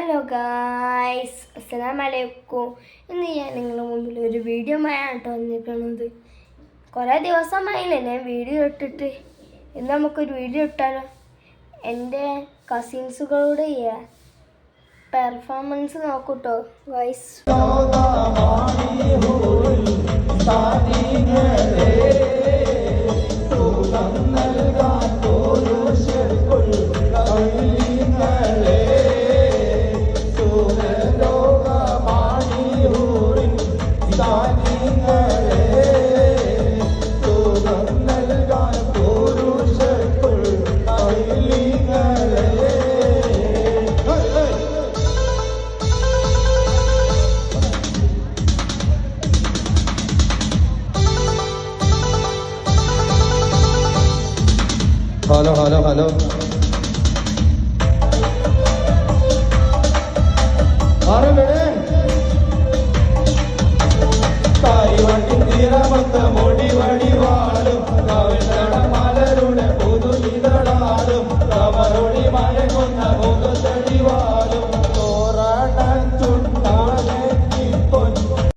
Hello guys, അസ്സലാമു അലൈക്കും. ഇന്ന് ഞാൻ നിങ്ങളുടെ മുമ്പിൽ ഒരു വീഡിയോ ആയിട്ടോ വന്നിരിക്കുന്നത്. കുറേ ദിവസമായില്ലേ ഞാൻ വീഡിയോ ഇട്ടിട്ട്. ഇന്ന് നമുക്കൊരു വീഡിയോ ഇട്ടാലോ? എൻ്റെ കസിൻസുകളുടെ പെർഫോമൻസ് നോക്കൂട്ടോ ഗായ്സ്. Hello hello hello